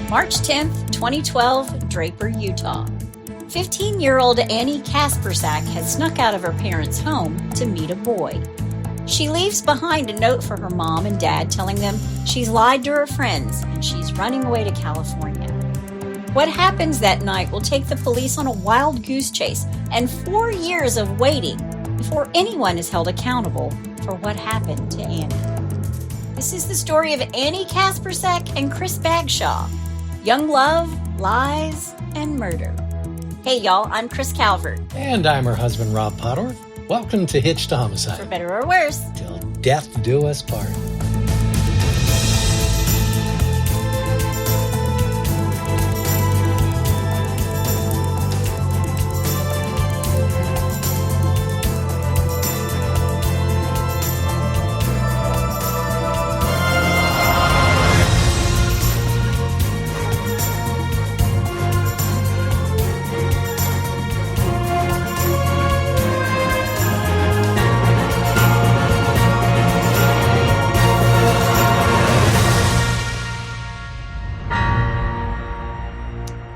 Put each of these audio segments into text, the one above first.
March 10th, 2012, Draper, Utah. 15-year-old Annie Kasprzak has snuck out of her parents' home to meet a boy. She leaves behind a note for her mom and dad telling them she's lied to her friends and she's running away to California. What happens that night will take the police on a wild goose chase and 4 years of waiting before anyone is held accountable for what happened to Annie. This is the story of Annie Kasprzak and Chris Bagshaw. Young love, lies, and murder. Hey y'all, I'm Chris Calvert. And I'm her husband, Rob Potter. Welcome to Hitched to Homicide. For better or worse. Till death do us part.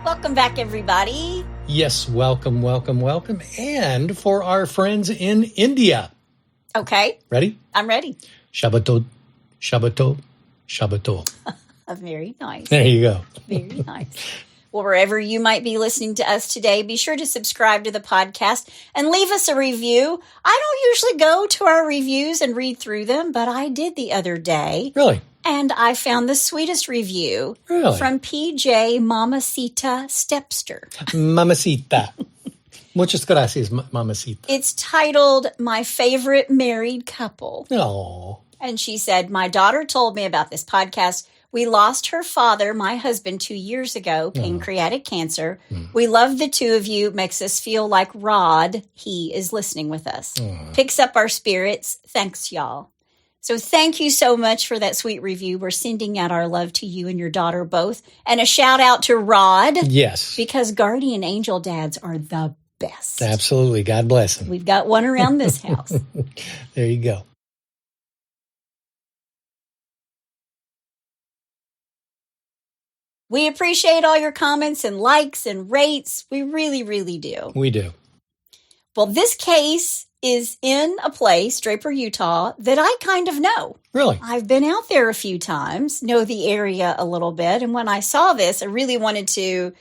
Welcome back, everybody. Yes, welcome. And for our friends in India. Okay. Ready? I'm ready. Shabbatot. Very nice. There you go. Very nice. Well, wherever you might be listening to us today, be sure to subscribe to the podcast and leave us a review. I don't usually go to our reviews and read through them, but I did the other day. Really? And I found the sweetest review from PJ Mamacita Stepster. Mamacita. Muchas gracias, Mamacita. It's titled, My Favorite Married Couple. Oh. And she said, my daughter told me about this podcast. We lost her father, my husband, 2 years ago, pancreatic cancer. We love the two of you. Makes us feel like Rod, he is listening with us. Picks up our spirits. Thanks, y'all. So thank you so much for that sweet review. We're sending out our love to you and your daughter both. And a shout out to Rod. Yes. Because guardian angel dads are the best. Absolutely. God bless him. We've got one around this house. There you go. We appreciate all your comments and likes and rates. We really, really do. We do. Well, this case is in a place, Draper, Utah, that I kind of know. Really? I've been out there a few times, know the area a little bit. And when I saw this, I really wanted to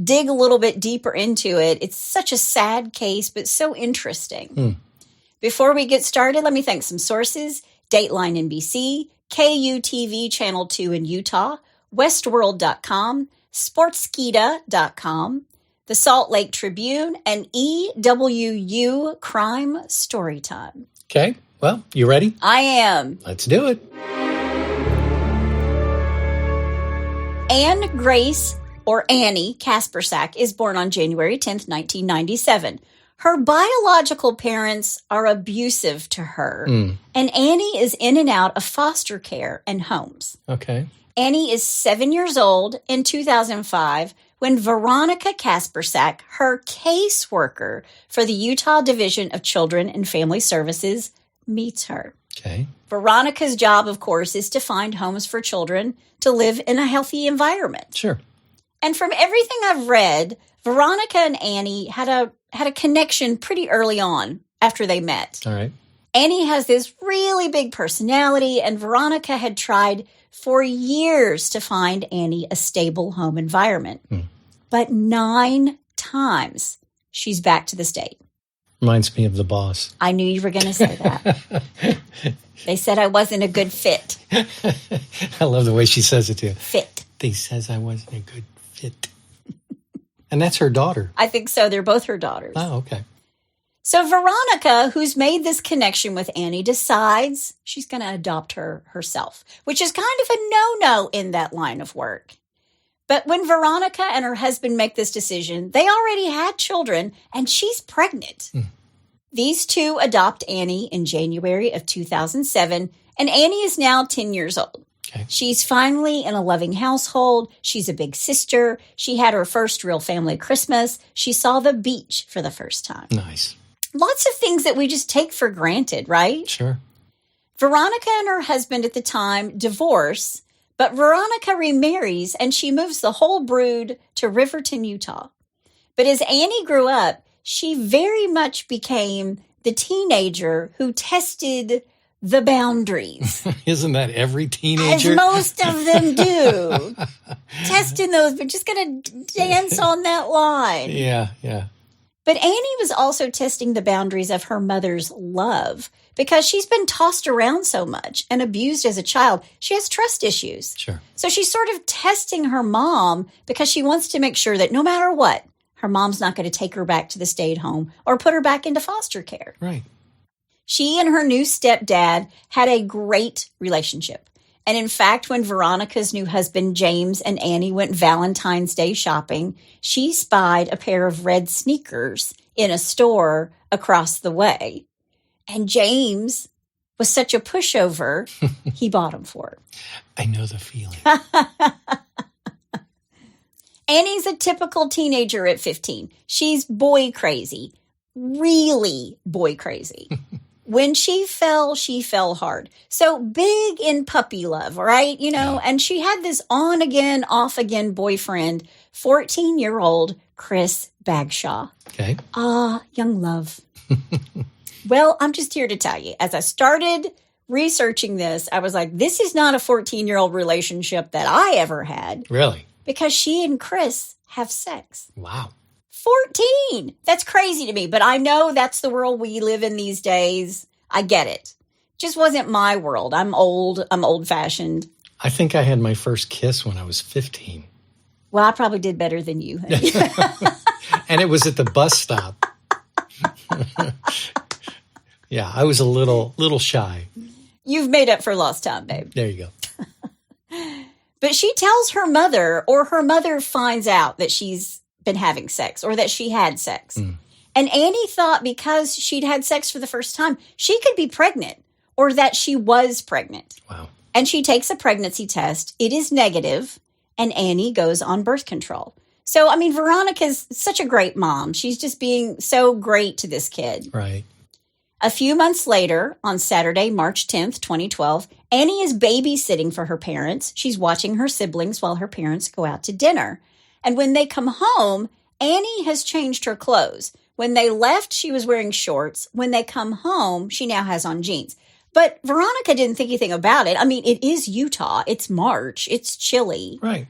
dig a little bit deeper into it. It's such a sad case, but so interesting. Before we get started, let me thank some sources. Dateline NBC, KUTV Channel 2 in Utah, Westworld.com, Sportskeeda.com, the Salt Lake Tribune, and EWU Crime Storytime. Okay. Well, you ready? I am. Let's do it. Anne Grace, or Annie Kasprzak, is born on January 10th, 1997. Her biological parents are abusive to her, and Annie is in and out of foster care and homes. Okay. Annie is 7 years old in 2005 when Veronica Kasprzak, her caseworker for the Utah Division of Children and Family Services, meets her. Okay. Veronica's job, of course, is to find homes for children to live in a healthy environment. Sure. And from everything I've read, Veronica and Annie had a connection pretty early on after they met. All right. Annie has this really big personality, and Veronica had tried for years to find Annie a stable home environment. But 9 times she's back to the state. Reminds me of The Boss. I knew you were going to say that. They said I wasn't a good fit. I love the way she says it too. Fit. They says I wasn't a good fit. And that's her daughter. I think so. They're both her daughters. Oh, okay. So Veronica, who's made this connection with Annie, decides she's going to adopt her herself, which is kind of a no-no in that line of work. But when Veronica and her husband make this decision, they already had children, and she's pregnant. These two adopt Annie in January of 2007, and Annie is now 10 years old. Okay. She's finally in a loving household. She's a big sister. She had her first real family Christmas. She saw the beach for the first time. Nice. Lots of things that we just take for granted, right? Sure. Veronica and her husband at the time divorce, But Veronica remarries, and she moves the whole brood to Riverton, Utah. But as Annie grew up, she very much became the teenager who tested the boundaries. Isn't that every teenager? As most of them do. Testing those, but just going to dance on that line. Yeah. But Annie was also testing the boundaries of her mother's love because she's been tossed around so much and abused as a child. She has trust issues. Sure. So she's sort of testing her mom because she wants to make sure that no matter what, her mom's not going to take her back to the state home or put her back into foster care. Right. She and her new stepdad had a great relationship. And in fact, when Veronica's new husband, James, and Annie went Valentine's Day shopping, she spied a pair of red sneakers in a store across the way. And James was such a pushover, he bought them for her. I know the feeling. Annie's a typical teenager at 15. She's boy crazy, really boy crazy. When she fell hard. So big in puppy love, right? And she had this on again, off again boyfriend, 14-year-old Chris Bagshaw. Okay. Young love. Well, I'm just here to tell you, as I started researching this, I was like, this is not a 14-year-old relationship that I ever had. Really? Because she and Chris have sex. Wow. 14. That's crazy to me, but I know that's the world we live in these days. I get it. Just wasn't my world. I'm old-fashioned. I think I had my first kiss when I was 15. Well, I probably did better than you, honey. And it was at the bus stop. Yeah, I was a little shy. You've made up for lost time, babe. There you go. But she tells her mother, or her mother finds out that she's been having sex or that she had sex. And Annie thought because she'd had sex for the first time, she could be pregnant or that she was pregnant. Wow. And she takes a pregnancy test. It is negative, and Annie goes on birth control. So, I mean, Veronica's such a great mom. She's just being so great to this kid. Right. A few months later, on Saturday, March 10th, 2012, Annie is babysitting for her parents. She's watching her siblings while her parents go out to dinner. And when they come home, Annie has changed her clothes. When they left, she was wearing shorts. When they come home, she now has on jeans. But Veronica didn't think anything about it. I mean, it is Utah. It's March. It's chilly. Right.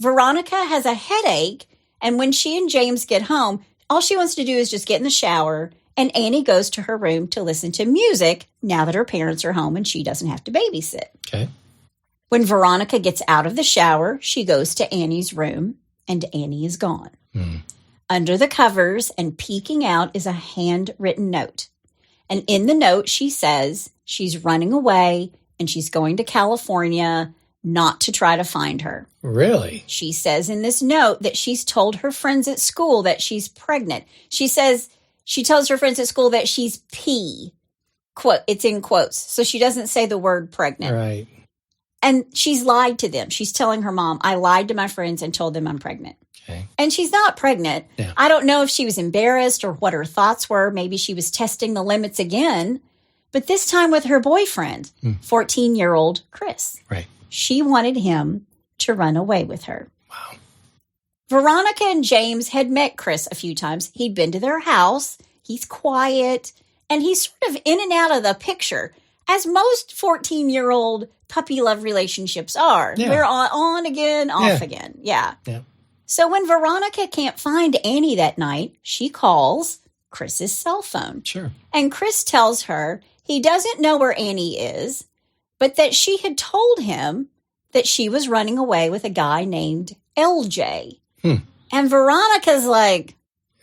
Veronica has a headache, and when she and James get home, all she wants to do is just get in the shower, and Annie goes to her room to listen to music now that her parents are home and she doesn't have to babysit. Okay. When Veronica gets out of the shower, she goes to Annie's room, and Annie is gone. Under the covers and peeking out is a handwritten note. And in the note, she says she's running away and she's going to California not to try to find her. Really? She says in this note that she's told her friends at school that she's pregnant. She says she tells her friends at school that she's P. Quote, it's in quotes. So she doesn't say the word pregnant. Right. And she's lied to them. She's telling her mom, I lied to my friends and told them I'm pregnant. Okay. And she's not pregnant. Yeah. I don't know if she was embarrassed or what her thoughts were. Maybe she was testing the limits again. But this time with her boyfriend, 14-year-old Chris. Right. She wanted him to run away with her. Wow. Veronica and James had met Chris a few times. He'd been to their house. He's quiet. And he's sort of in and out of the picture, as most 14-year-old puppy love relationships are. Yeah. We're on again, off again. Yeah. So when Veronica can't find Annie that night, she calls Chris's cell phone. Sure. And Chris tells her he doesn't know where Annie is, but that she had told him that she was running away with a guy named LJ. And Veronica's like,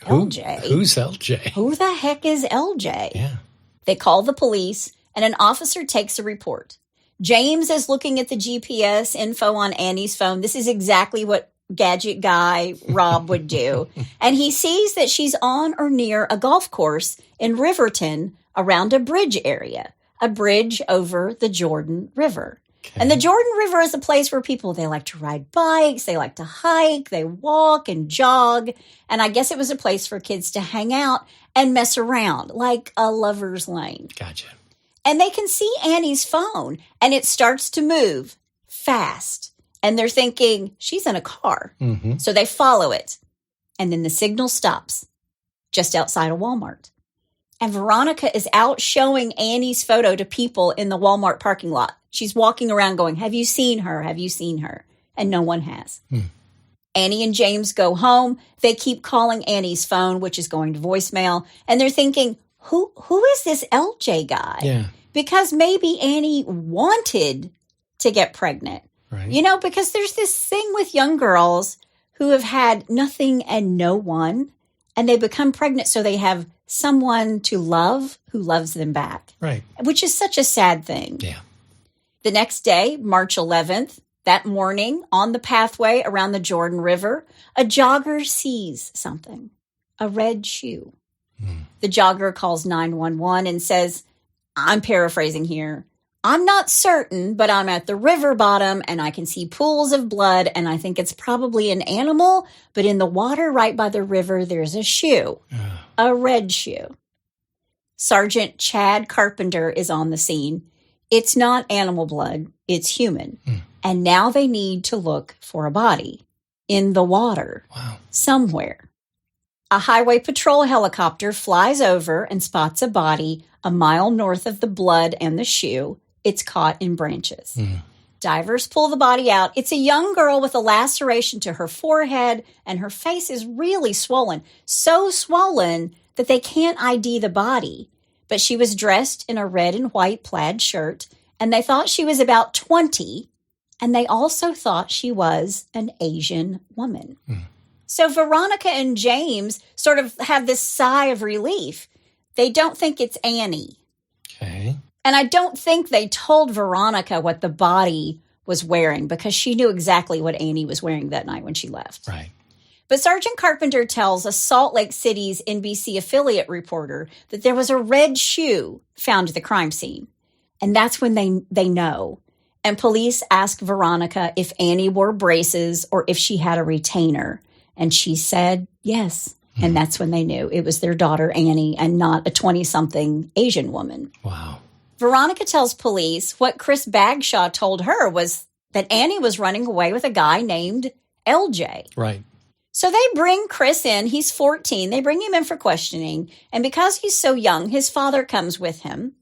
LJ? Who's LJ? Who the heck is LJ? Yeah. They call the police, and an officer takes a report. James is looking at the GPS info on Annie's phone. This is exactly what gadget guy Rob would do. And he sees that she's on or near a golf course in Riverton around a bridge area, a bridge over the Jordan River. Okay. And the Jordan River is a place where people, they like to ride bikes, they like to hike, they walk and jog. And I guess it was a place for kids to hang out and mess around, like a lover's lane. Gotcha. And they can see Annie's phone, and it starts to move fast. And they're thinking, she's in a car. Mm-hmm. So they follow it. And then the signal stops just outside of Walmart. And Veronica is out showing Annie's photo to people in the Walmart parking lot. She's walking around going, have you seen her? Have you seen her? And no one has. Annie and James go home. They keep calling Annie's phone, which is going to voicemail. And they're thinking, who is this LJ guy? Yeah. Because maybe Annie wanted to get pregnant. Right. You know, because there's this thing with young girls who have had nothing and no one, and they become pregnant so they have someone to love who loves them back. Right. Which is such a sad thing. Yeah. The next day, March 11th, that morning, on the pathway around the Jordan River, a jogger sees something, a red shoe. The jogger calls 911 and says, I'm paraphrasing here, I'm not certain, but I'm at the river bottom and I can see pools of blood and I think it's probably an animal, but in the water right by the river, there's a shoe, a red shoe. Sergeant Chad Carpenter is on the scene. It's not animal blood, it's human. And now they need to look for a body in the water somewhere. A highway patrol helicopter flies over and spots a body a mile north of the blood and the shoe. It's caught in branches. Divers pull the body out. It's a young girl with a laceration to her forehead, and her face is really swollen. So swollen that they can't ID the body. But she was dressed in a red and white plaid shirt, and they thought she was about 20, and they also thought she was an Asian woman. So Veronica and James sort of have this sigh of relief. They don't think it's Annie. Okay. And I don't think they told Veronica what the body was wearing because she knew exactly what Annie was wearing that night when she left. Right. But Sergeant Carpenter tells a Salt Lake City's NBC affiliate reporter that there was a red shoe found at the crime scene. And that's when they know. And police ask Veronica if Annie wore braces or if she had a retainer. And she said yes. And that's when they knew it was their daughter, Annie, and not a 20-something Asian woman. Wow. Veronica tells police what Chris Bagshaw told her was that Annie was running away with a guy named LJ. Right. So they bring Chris in. He's 14. They bring him in for questioning. And because he's so young, his father comes with him.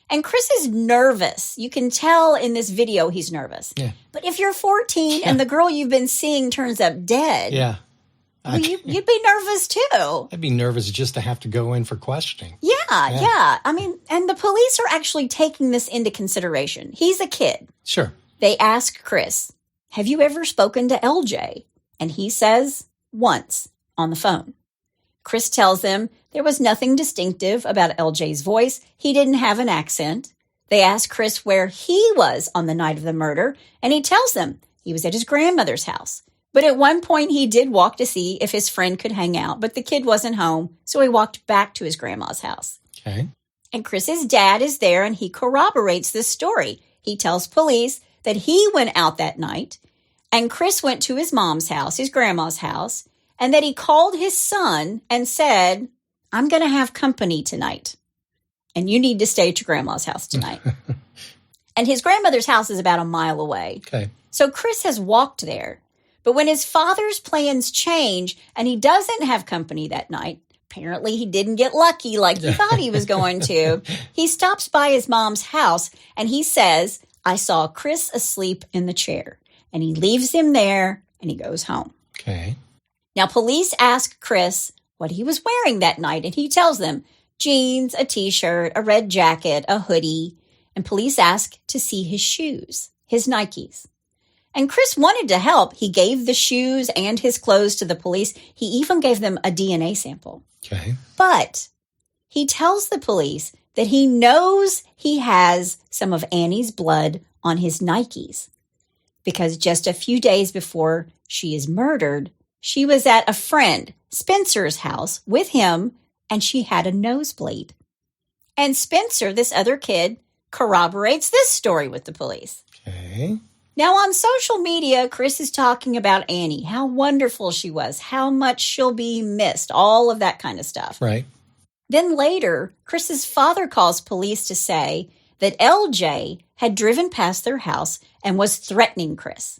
And Chris is nervous. You can tell in this video he's nervous. Yeah. But if you're 14 and the girl you've been seeing turns up dead, well, you'd be nervous too. I'd be nervous just to have to go in for questioning. Yeah. I mean, and the police are actually taking this into consideration. He's a kid. Sure. They ask Chris, have you ever spoken to LJ? And he says, once, on the phone. Chris tells them there was nothing distinctive about LJ's voice. He didn't have an accent. They ask Chris where he was on the night of the murder, and he tells them he was at his grandmother's house. But at one point, he did walk to see if his friend could hang out, but the kid wasn't home, so he walked back to his grandma's house. Okay. And Chris's dad is there, and he corroborates this story. He tells police that he went out that night, and Chris went to his mom's house, his grandma's house, and that he called his son and said, I'm going to have company tonight, and you need to stay at your grandma's house tonight. And his grandmother's house is about a mile away. Okay. So Chris has walked there. But when his father's plans change and he doesn't have company that night, apparently he didn't get lucky like he thought he was going to, he stops by his mom's house and he says, I saw Chris asleep in the chair. And he leaves him there and he goes home. Okay. Now, police ask Chris what he was wearing that night, and he tells them jeans, a T-shirt, a red jacket, a hoodie. And police ask to see his shoes, his Nikes. And Chris wanted to help. He gave the shoes and his clothes to the police. He even gave them a DNA sample. Okay. But he tells the police that he knows he has some of Annie's blood on his Nikes because just a few days before she is murdered, she was at a friend, Spencer's house with him, and she had a nosebleed. And Spencer, this other kid, corroborates this story with the police. Okay. Now, on social media, Chris is talking about Annie, how wonderful she was, how much she'll be missed, all of that kind of stuff. Right. Then later, Chris's father calls police to say that LJ had driven past their house and was threatening Chris.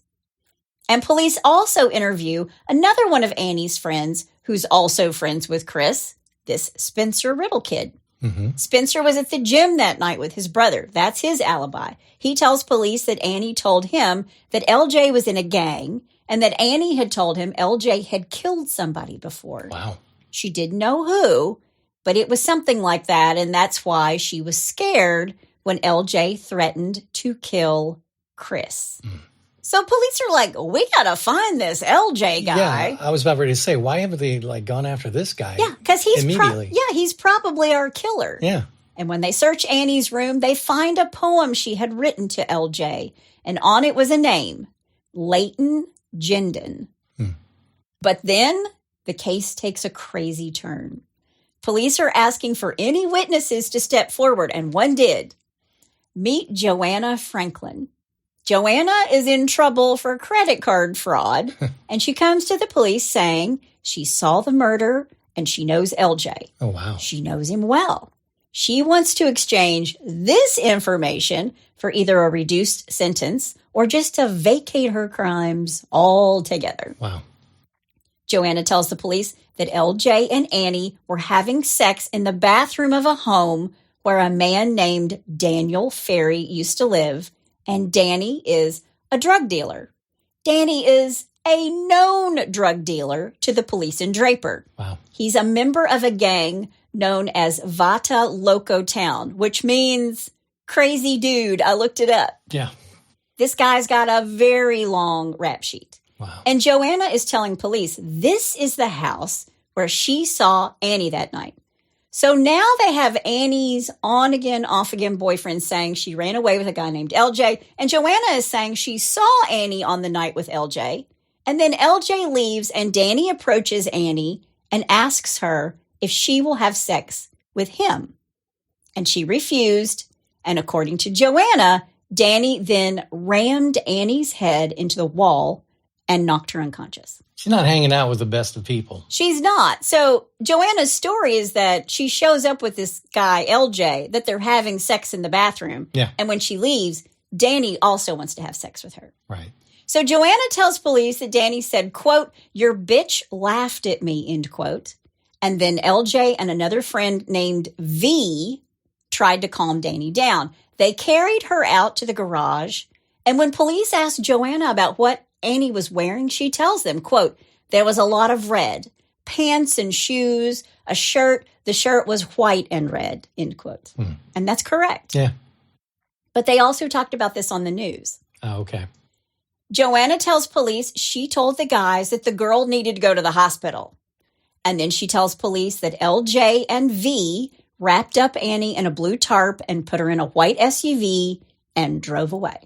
And police also interview another one of Annie's friends who's also friends with Chris, this Spencer Riddle kid. Mm-hmm. Spencer was at the gym that night with his brother. That's his alibi. He tells police that Annie told him that LJ was in a gang and that Annie had told him LJ had killed somebody before. Wow. She didn't know who, but it was something like that, and that's why she was scared when LJ threatened to kill Chris. Mm. So police are like, we gotta find this LJ guy. Yeah, I was about ready to say, why haven't they gone after this guy? Yeah, because he's immediately. he's probably our killer. Yeah. And when they search Annie's room, they find a poem she had written to LJ, and on it was a name, Leighton Gendon. Hmm. But then the case takes a crazy turn. Police are asking for any witnesses to step forward, and one did. Meet Joanna Franklin. Joanna is in trouble for credit card fraud, and she comes to the police saying she saw the murder and she knows LJ. Oh, wow. She knows him well. She wants to exchange this information for either a reduced sentence or just to vacate her crimes altogether. Wow. Joanna tells the police that LJ and Annie were having sex in the bathroom of a home where a man named Daniel Ferry used to live, and Danny is a drug dealer. Danny is a known drug dealer to the police in Draper. Wow. He's a member of a gang known as Vata Loco Town, which means crazy dude. I looked it up. Yeah. This guy's got a very long rap sheet. Wow. And Joanna is telling police this is the house where she saw Annie that night. So now they have Annie's on-again, off-again boyfriend saying she ran away with a guy named LJ. And Joanna is saying she saw Annie on the night with LJ. And then LJ leaves and Danny approaches Annie and asks her if she will have sex with him. And she refused. And according to Joanna, Danny then rammed Annie's head into the wall and knocked her unconscious. She's not hanging out with the best of people. She's not. So Joanna's story is that she shows up with this guy, LJ, that they're having sex in the bathroom. Yeah. And when she leaves, Danny also wants to have sex with her. Right. So Joanna tells police that Danny said, quote, "Your bitch laughed at me," end quote. And then LJ and another friend named V tried to calm Danny down. They carried her out to the garage. And when police asked Joanna about what Annie was wearing, she tells them, quote, "There was a lot of red, pants and shoes, a shirt. The shirt was white and red," end quote. Hmm. And that's correct. Yeah. But they also talked about this on the news. Oh, okay. Joanna tells police she told the guys that the girl needed to go to the hospital. And then she tells police that LJ and V wrapped up Annie in a blue tarp and put her in a white SUV and drove away.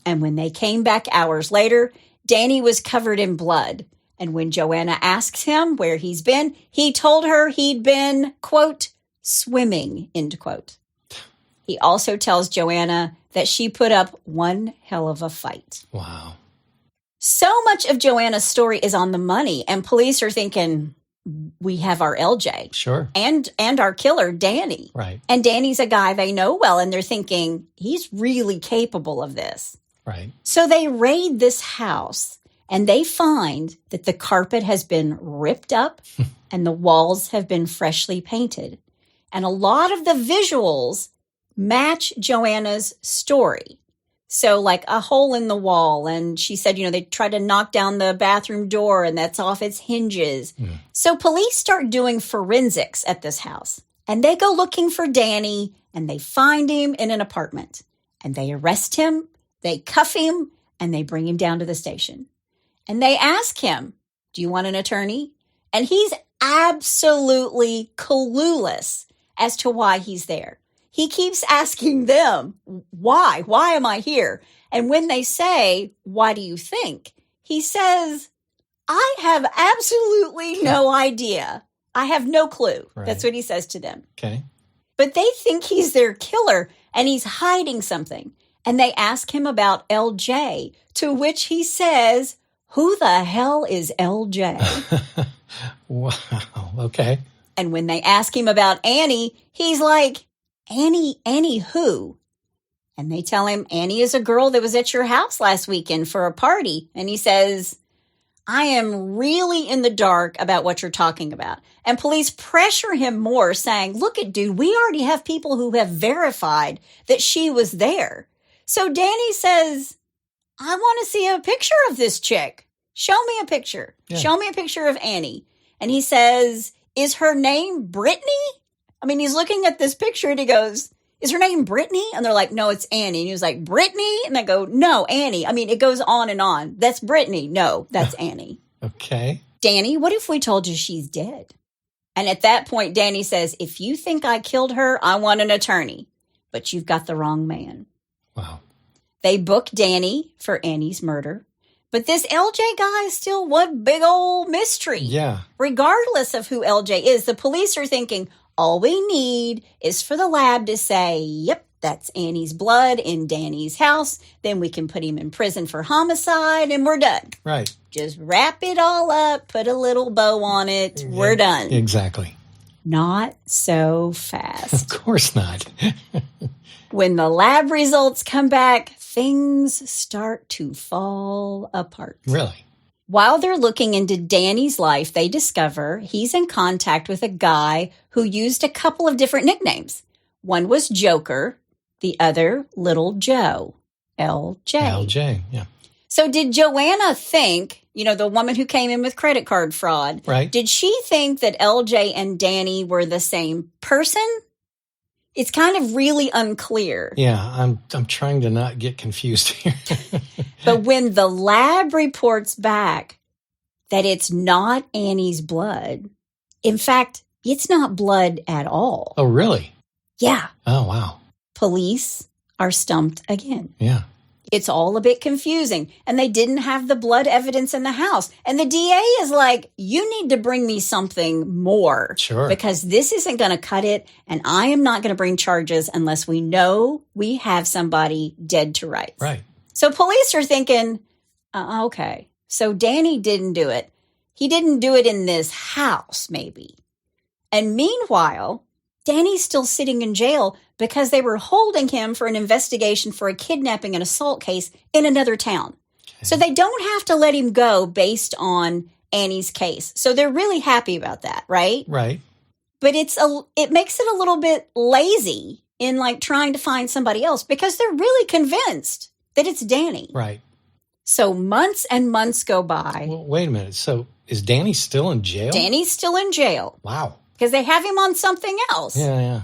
And when they came back hours later, Danny was covered in blood. And when Joanna asks him where he's been, he told her he'd been, quote, "swimming," end quote. He also tells Joanna that she put up one hell of a fight. Wow. So much of Joanna's story is on the money, and police are thinking, we have our LJ. Sure. And our killer, Danny. Right. And Danny's a guy they know well, and they're thinking, he's really capable of this. Right. So they raid this house, and they find that the carpet has been ripped up and the walls have been freshly painted. And a lot of the visuals match Joanna's story. So like a hole in the wall. And she said, they tried to knock down the bathroom door and that's off its hinges. Mm. So police start doing forensics at this house. And they go looking for Danny and they find him in an apartment. And they arrest him, they cuff him, and they bring him down to the station. And they ask him, "Do you want an attorney?" And he's absolutely clueless as to why he's there. He keeps asking them, why? Why am I here? And when they say, "Why do you think?" he says, "I have absolutely no idea. I have no clue." Right. That's what he says to them. Okay. But they think he's their killer and he's hiding something. And they ask him about LJ, to which he says, "Who the hell is LJ?" Wow. Okay. And when they ask him about Annie, he's like, Annie who? And they tell him, Annie is a girl that was at your house last weekend for a party. And he says, I am really in the dark about what you're talking about. And police pressure him more, saying, look it, dude, we already have people who have verified that she was there. So Danny says, I want to see a picture of this chick. Show me a picture. Yeah. Show me a picture of Annie. And he says, is her name Brittany? I mean, he's looking at this picture and he goes, is her name Brittany? And they're like, no, it's Annie. And he was like, Brittany? And they go, no, Annie. I mean, it goes on and on. That's Brittany. No, that's Annie. Okay. Danny, what if we told you she's dead? And at that point, Danny says, if you think I killed her, I want an attorney. But you've got the wrong man. Wow. They book Danny for Annie's murder. But this LJ guy is still one big old mystery. Yeah. Regardless of who LJ is, the police are thinking, all we need is for the lab to say, yep, that's Annie's blood in Danny's house. Then we can put him in prison for homicide and we're done. Right. Just wrap it all up, put a little bow on it. Yeah, we're done. Exactly. Not so fast. Of course not. When the lab results come back, things start to fall apart. Really? While they're looking into Danny's life, they discover he's in contact with a guy who used a couple of different nicknames. One was Joker, the other Little Joe, LJ. LJ, yeah. So did Joanna think, the woman who came in with credit card fraud, right? Did she think that LJ and Danny were the same person? It's kind of really unclear. Yeah, I'm trying to not get confused here. But when the lab reports back that it's not Annie's blood, in fact, it's not blood at all. Oh, really? Yeah. Oh, wow. Police are stumped again. Yeah. It's all a bit confusing. And they didn't have the blood evidence in the house. And the DA is like, you need to bring me something more. Sure. Because this isn't going to cut it. And I am not going to bring charges unless we know we have somebody dead to rights. Right. So police are thinking, okay, so Danny didn't do it. He didn't do it in this house, maybe. And meanwhile, Danny's still sitting in jail because they were holding him for an investigation for a kidnapping and assault case in another town. Okay. So they don't have to let him go based on Annie's case. So they're really happy about that, right? Right. But it makes it a little bit lazy in trying to find somebody else because they're really convinced that it's Danny. Right. So months and months go by. Well, wait a minute. So is Danny still in jail? Danny's still in jail. Wow. Because they have him on something else. Yeah.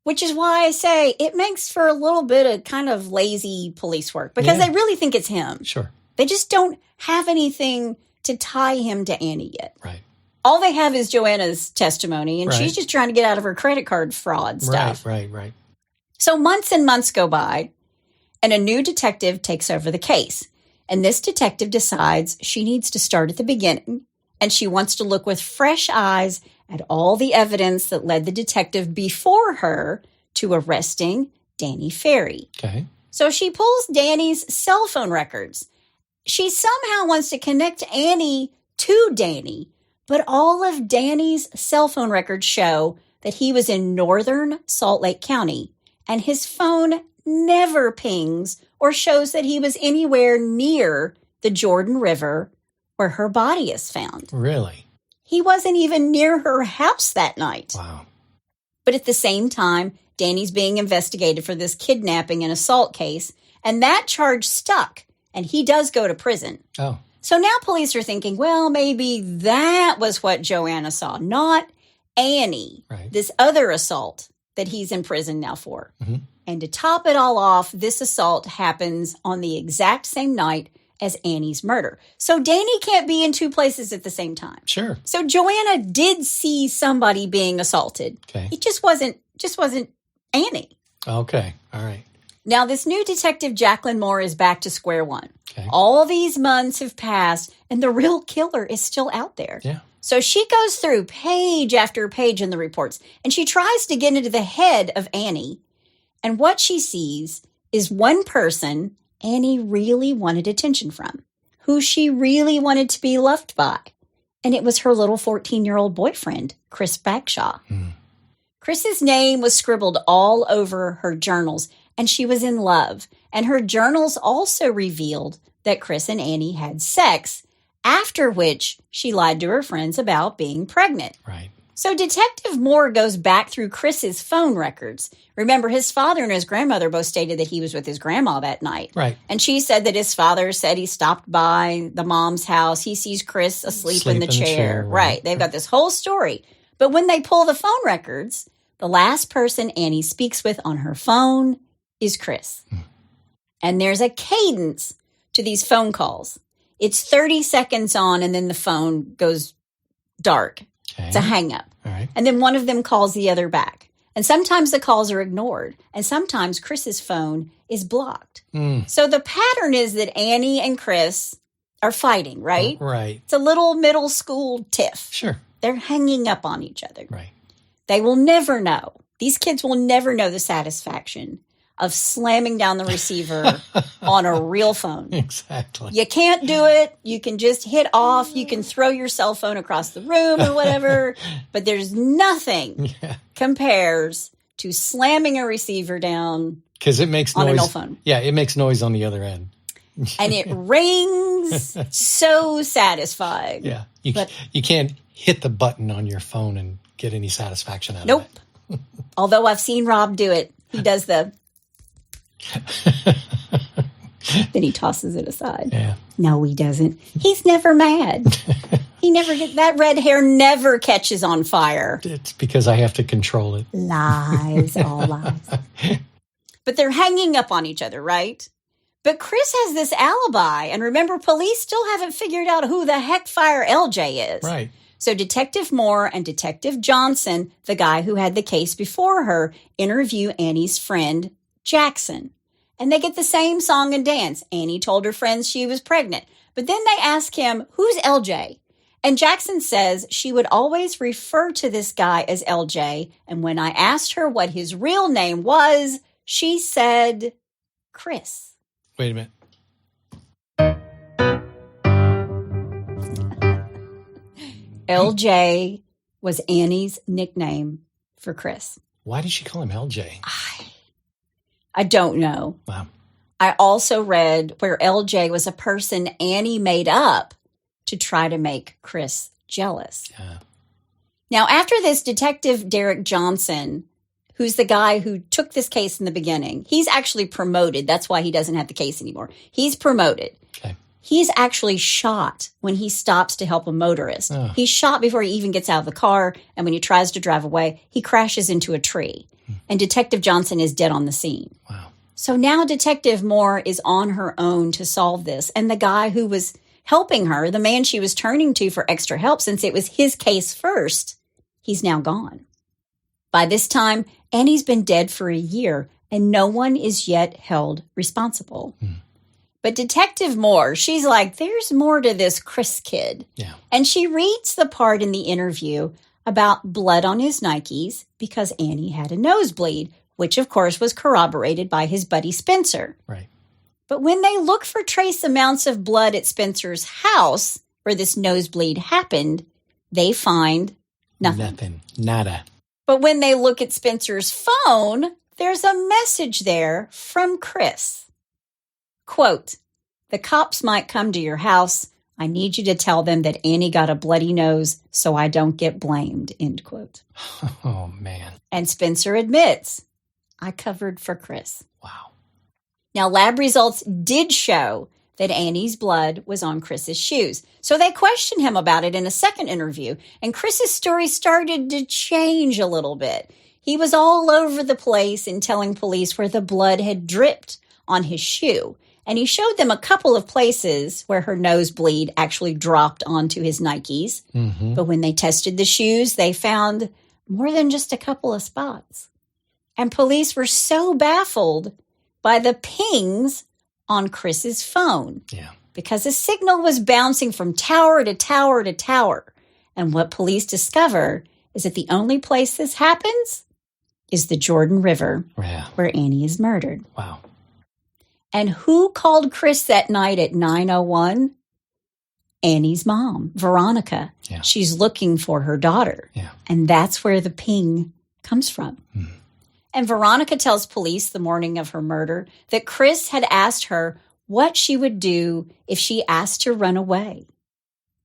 Which is why I say it makes for a little bit of kind of lazy police work. Because they really think it's him. Sure. They just don't have anything to tie him to Annie yet. Right. All they have is Joanna's testimony. And she's just trying to get out of her credit card fraud stuff. Right. So months and months go by. And a new detective takes over the case. And this detective decides she needs to start at the beginning. And she wants to look with fresh eyes at all the evidence that led the detective before her to arresting Danny Ferry. Okay. So she pulls Danny's cell phone records. She somehow wants to connect Annie to Danny, but all of Danny's cell phone records show that he was in northern Salt Lake County, and his phone never pings or shows that he was anywhere near the Jordan River where her body is found. Really? He wasn't even near her house that night. Wow. But at the same time, Danny's being investigated for this kidnapping and assault case, and that charge stuck, and he does go to prison. Oh. So now police are thinking, well, maybe that was what Joanna saw, not Annie, this other assault that he's in prison now for. Mm-hmm. And to top it all off, this assault happens on the exact same night as Annie's murder. So Danny can't be in two places at the same time. Sure. So Joanna did see somebody being assaulted. Okay. It just wasn't Annie. Okay. All right. Now, this new detective, Jacqueline Moore, is back to square one. Okay. All these months have passed, and the real killer is still out there. Yeah. So she goes through page after page in the reports, and she tries to get into the head of Annie. And what she sees is one person Annie really wanted attention from, who she really wanted to be loved by. And it was her little 14-year-old boyfriend, Chris Bagshaw. Chris's name was scribbled all over her journals, and she was in love. And her journals also revealed that Chris and Annie had sex, after which she lied to her friends about being pregnant. Right. So Detective Moore goes back through Chris's phone records. Remember, his father and his grandmother both stated that he was with his grandma that night. Right. And she said that his father said he stopped by the mom's house. He sees Chris asleep in the chair. Right. They've got this whole story. But when they pull the phone records, the last person Annie speaks with on her phone is Chris. And there's a cadence to these phone calls. It's 30 seconds on, and then the phone goes dark. Okay. It's a hang-up. All right. And then one of them calls the other back. And sometimes the calls are ignored. And sometimes Chris's phone is blocked. So the pattern is that Annie and Chris are fighting, right? Right. It's a little middle school tiff. Sure. They're hanging up on each other. Right. They will never know. These kids will never know the satisfaction of slamming down the receiver on a real phone. Exactly. You can't do it. You can just hit off. You can throw your cell phone across the room or whatever. But there's nothing compares to slamming a receiver down because it makes on noise. an old phone. Yeah, it makes noise on the other end. And it rings so satisfying. Yeah. You can't hit the button on your phone and get any satisfaction out Nope. of it. Although I've seen Rob do it. He does the... Then he tosses it aside. Yeah. No, he doesn't. He's never mad. He never gets... That red hair never catches on fire. It's because I have to control it. Lies, all lies. But they're hanging up on each other, right? But Chris has this alibi. And remember, police still haven't figured out who the heck Fire LJ is. Right. So Detective Moore and Detective Johnson, the guy who had the case before her, interview Annie's friend, Jackson. And they get the same song and dance. Annie told her friends she was pregnant. But then they ask him, who's LJ? And Jackson says she would always refer to this guy as LJ. And when I asked her what his real name was, she said, Chris. Wait a minute. LJ was Annie's nickname for Chris. Why did she call him LJ? I don't know. Wow. I also read where LJ was a person Annie made up to try to make Chris jealous. Yeah. Now, after this, Detective Derek Johnson, who's the guy who took this case in the beginning, he's actually promoted. That's why he doesn't have the case anymore. He's promoted. Okay. He's actually shot when he stops to help a motorist. Oh. He's shot before he even gets out of the car. And when he tries to drive away, he crashes into a tree. And Detective Johnson is dead on the scene. Wow. So now Detective Moore is on her own to solve this. And the guy who was helping her, the man she was turning to for extra help since it was his case first, he's now gone. By this time, Annie's been dead for a year and no one is yet held responsible. But Detective Moore, she's like, there's more to this Chris kid. Yeah. And she reads the part in the interview about blood on his Nikes because Annie had a nosebleed, which of course was corroborated by his buddy Spencer. Right. But when they look for trace amounts of blood at Spencer's house where this nosebleed happened, they find nothing. Nada. But when they look at Spencer's phone, there's a message there from Chris. Quote, the cops might come to your house. I need you to tell them that Annie got a bloody nose so I don't get blamed, end quote. Oh, man. And Spencer admits, I covered for Chris. Wow. Now, lab results did show that Annie's blood was on Chris's shoes. So they questioned him about it in a second interview, and Chris's story started to change a little bit. He was all over the place in telling police where the blood had dripped on his shoe. And he showed them a couple of places where her nosebleed actually dropped onto his Nikes. Mm-hmm. But when they tested the shoes, they found more than just a couple of spots. And police were so baffled by the pings on Chris's phone. Yeah. Because a signal was bouncing from tower to tower to tower. And what police discover is that the only place this happens is the Jordan River, where Annie is murdered. Wow. And who called Chris that night at 9:01? Annie's mom, Veronica. Yeah. She's looking for her daughter. Yeah. And that's where the ping comes from. And Veronica tells police the morning of her murder that Chris had asked her what she would do if she asked to run away.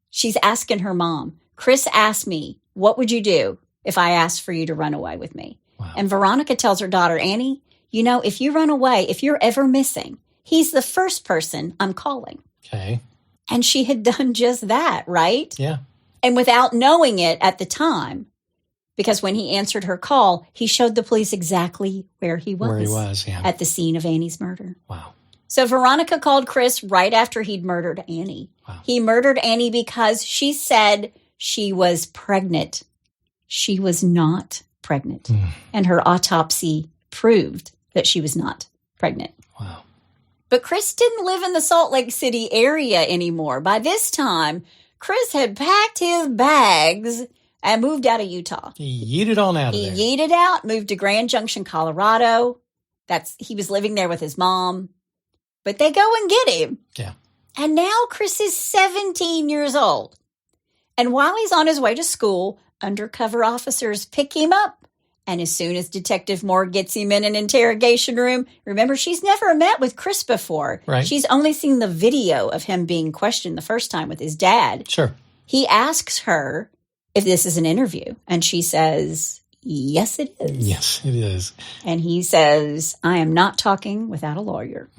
She's asking her mom, Chris asked me, what would you do if I asked for you to run away with me? Wow. And Veronica tells her daughter, Annie, you know, if you run away, if you're ever missing, he's the first person I'm calling. Okay. And she had done just that, right? Yeah. And without knowing it at the time, because when he answered her call, he showed the police exactly where he was. Where he was, yeah. At the scene of Annie's murder. Wow. So Veronica called Chris right after he'd murdered Annie. Wow. He murdered Annie because she said she was pregnant. She was not pregnant. And her autopsy proved that she was not pregnant. Wow. But Chris didn't live in the Salt Lake City area anymore. By this time, Chris had packed his bags and moved out of Utah. He yeeted on out of there. He yeeted out, moved to Grand Junction, Colorado. He was living there with his mom. But they go and get him. Yeah. And now Chris is 17 years old. And while he's on his way to school, undercover officers pick him up. And as soon as Detective Moore gets him in an interrogation room, remember, she's never met with Chris before. Right. She's only seen the video of him being questioned the first time with his dad. Sure. He asks her if this is an interview. And she says, yes, it is. Yes, it is. And he says, I am not talking without a lawyer.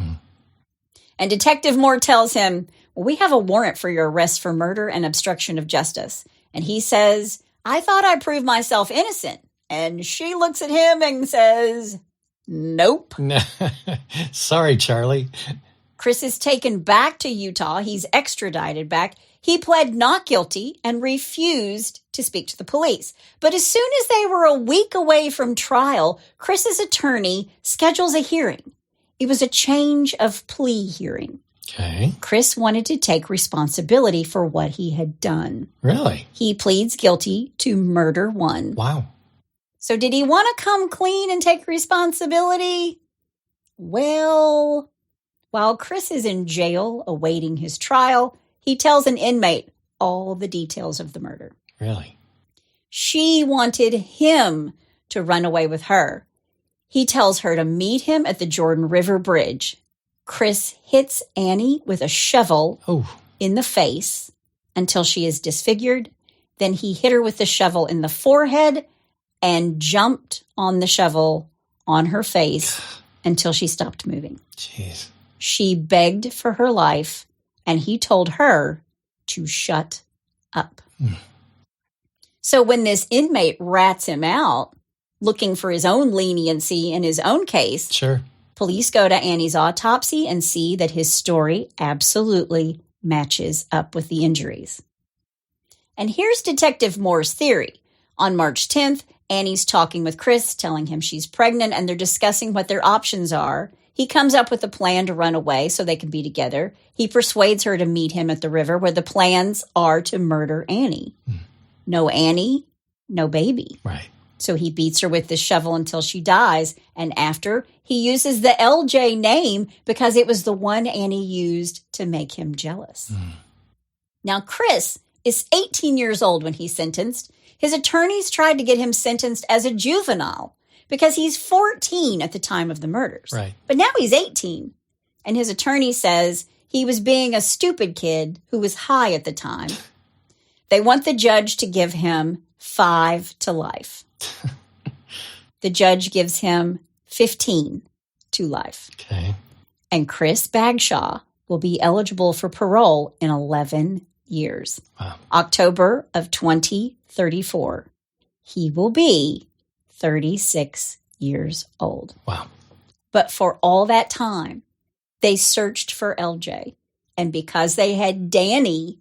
And Detective Moore tells him, well, we have a warrant for your arrest for murder and obstruction of justice. And he says, I thought I proved myself innocent. And she looks at him and says, nope. Sorry, Charlie. Chris is taken back to Utah. He's extradited back. He pled not guilty and refused to speak to the police. But as soon as they were a week away from trial, Chris's attorney schedules a hearing. It was a change of plea hearing. Okay. Chris wanted to take responsibility for what he had done. Really? He pleads guilty to murder one. Wow. So did he want to come clean and take responsibility? Well, while Chris is in jail awaiting his trial, he tells an inmate all the details of the murder. Really? She wanted him to run away with her. He tells her to meet him at the Jordan River Bridge. Chris hits Annie with a shovel in the face until she is disfigured. Then he hit her with the shovel in the forehead and jumped on the shovel on her face until she stopped moving. Jeez. She begged for her life, and he told her to shut up. So when this inmate rats him out, looking for his own leniency in his own case, sure, police go to Annie's autopsy and see that his story absolutely matches up with the injuries. And here's Detective Moore's theory. On March 10th, Annie's talking with Chris, telling him she's pregnant, and they're discussing what their options are. He comes up with a plan to run away so they can be together. He persuades her to meet him at the river where the plans are to murder Annie. No Annie, no baby. Right. So he beats her with the shovel until she dies. And after, he uses the LJ name because it was the one Annie used to make him jealous. Now, Chris is 18 years old when he's sentenced. His attorneys tried to get him sentenced as a juvenile because he's 14 at the time of the murders. Right. But now he's 18. And his attorney says he was being a stupid kid who was high at the time. They want the judge to give him 5 to life. The judge gives him 15 to life. Okay. And Chris Bagshaw will be eligible for parole in 11 years. Wow. October of 2034. He will be 36 years old. Wow. But for all that time, they searched for LJ. And because they had Danny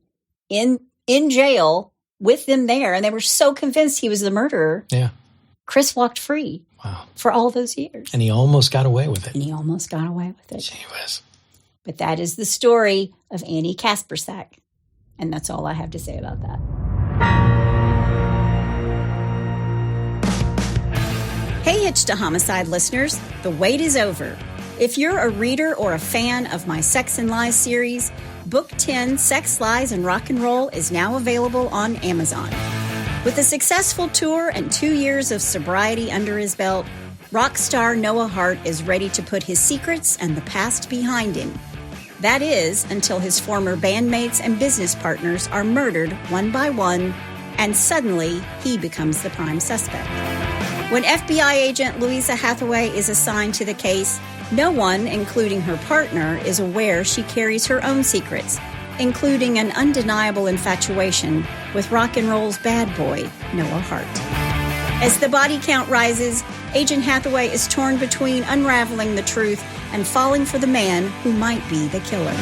in jail with them there, and they were so convinced he was the murderer, yeah, Chris walked free. Wow. For all those years. And he almost got away with it. And he almost got away with it. Gee whiz. But that is the story of Annie Kasprzak. And that's all I have to say about that. Hey, Hitch to Homicide listeners, the wait is over. If you're a reader or a fan of my Sex and Lies series, Book 10, Sex, Lies, and Rock and Roll is now available on Amazon. With a successful tour and 2 years of sobriety under his belt, rock star Noah Hart is ready to put his secrets and the past behind him. That is, until his former bandmates and business partners are murdered one by one, and suddenly he becomes the prime suspect. When FBI agent Louisa Hathaway is assigned to the case, no one, including her partner, is aware she carries her own secrets, including an undeniable infatuation with rock and roll's bad boy, Noah Hart. As the body count rises, Agent Hathaway is torn between unraveling the truth and falling for the man who might be the killer.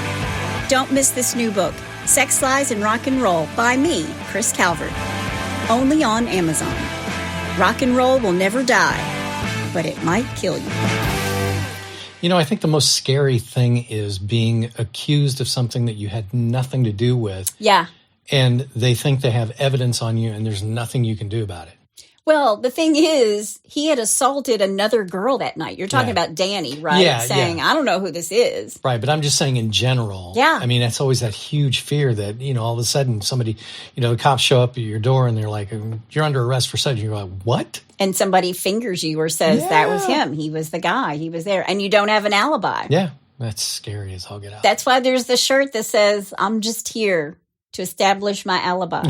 Don't miss this new book, Sex, Lies, and Rock and Roll, by me, Chris Calvert. Only on Amazon. Rock and roll will never die, but it might kill you. You know, I think the most scary thing is being accused of something that you had nothing to do with. Yeah. And they think they have evidence on you and there's nothing you can do about it. Well, the thing is, he had assaulted another girl that night. You're talking about Danny, right? Yeah, saying, I don't know who this is. Right, but I'm just saying in general. Yeah. I mean, that's always that huge fear that, you know, all of a sudden somebody, you know, the cops show up at your door and they're like, you're under arrest for such. You're like, what? And somebody fingers you or says, that was him. He was the guy. He was there. And you don't have an alibi. Yeah, that's scary as all get out. That's why there's the shirt that says, I'm just here to establish my alibi.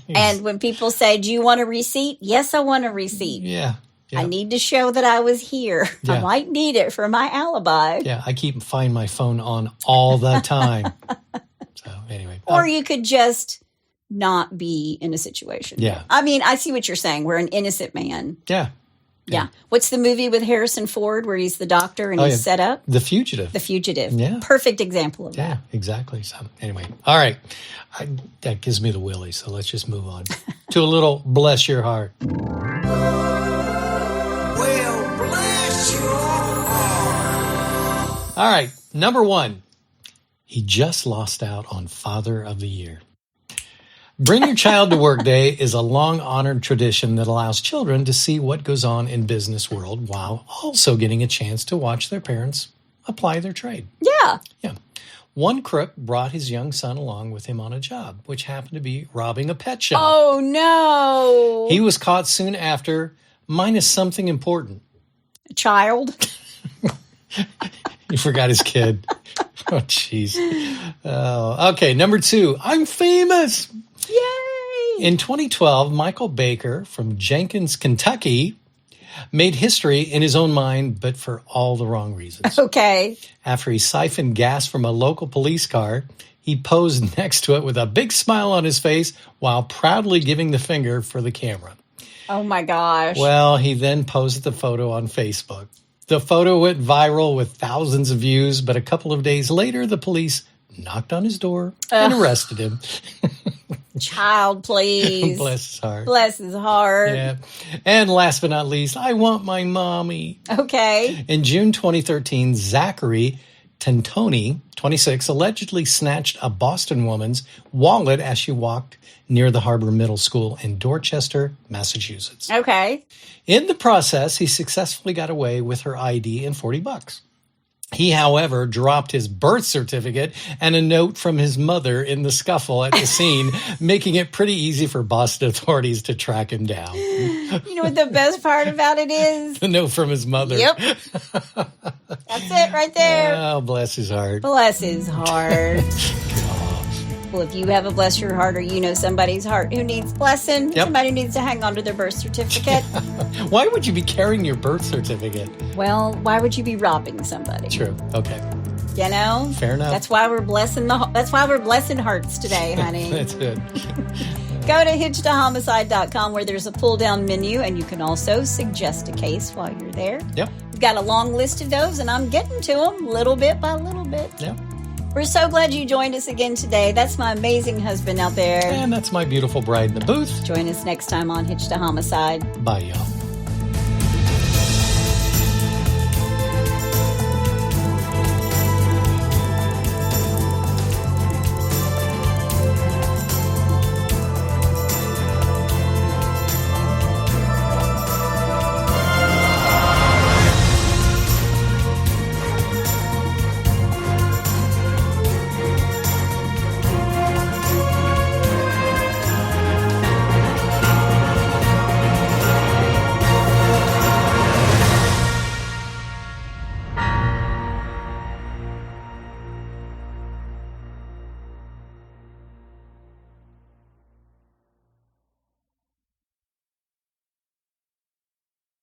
And when people say, do you want a receipt? Yes, I want a receipt. Yeah. I need to show that I was here. I might need it for my alibi. Yeah, I find my phone on all the time. So anyway. Or you could just not be in a situation. Yeah. I mean, I see what you're saying. We're an innocent man. Yeah. Yeah. What's the movie with Harrison Ford where he's the doctor and he's set up? The Fugitive. The Fugitive. Yeah. Perfect example of that. Yeah, exactly. So anyway, all right. That gives me the willies, so let's just move on to a little Bless Your Heart. Well, bless your heart. All right, number 1. He just lost out on Father of the Year. Bring Your Child to Work Day is a long-honored tradition that allows children to see what goes on in business world while also getting a chance to watch their parents apply their trade. Yeah. Yeah. One crook brought his young son along with him on a job, which happened to be robbing a pet shop. Oh, no. He was caught soon after, minus something important. A child? He forgot his kid. Oh, jeez. Okay, number 2. I'm famous. Yay! In 2012, Michael Baker from Jenkins, Kentucky, made history in his own mind, but for all the wrong reasons. Okay. After he siphoned gas from a local police car, he posed next to it with a big smile on his face while proudly giving the finger for the camera. Oh, my gosh. Well, he then posted the photo on Facebook. The photo went viral with thousands of views, but a couple of days later, the police knocked on his door and arrested him. Child, please. Bless his heart. Bless his heart. Yeah. And last but not least, I want my mommy. Okay. In June 2013, Zachary Tentoni, 26, allegedly snatched a Boston woman's wallet as she walked near the Harbor Middle School in Dorchester, Massachusetts. Okay. In the process, he successfully got away with her ID and $40. He, however, dropped his birth certificate and a note from his mother in the scuffle at the scene, making it pretty easy for Boston authorities to track him down. You know what the best part about it is? The note from his mother. Yep. That's it right there. Oh, bless his heart. Bless his heart. Well, if you have a bless your heart or you know somebody's heart who needs blessing, somebody who needs to hang on to their birth certificate. Why would you be carrying your birth certificate? Well, why would you be robbing somebody? True. Okay. You know? Fair enough. That's why we're blessing hearts today, honey. That's good. Go to hitchedahomicide.com where there's a pull-down menu, and you can also suggest a case while you're there. Yep. We've got a long list of those, and I'm getting to them little bit by little bit. Yep. We're so glad you joined us again today. That's my amazing husband out there. And that's my beautiful bride in the booth. Join us next time on Hitched to Homicide. Bye, y'all.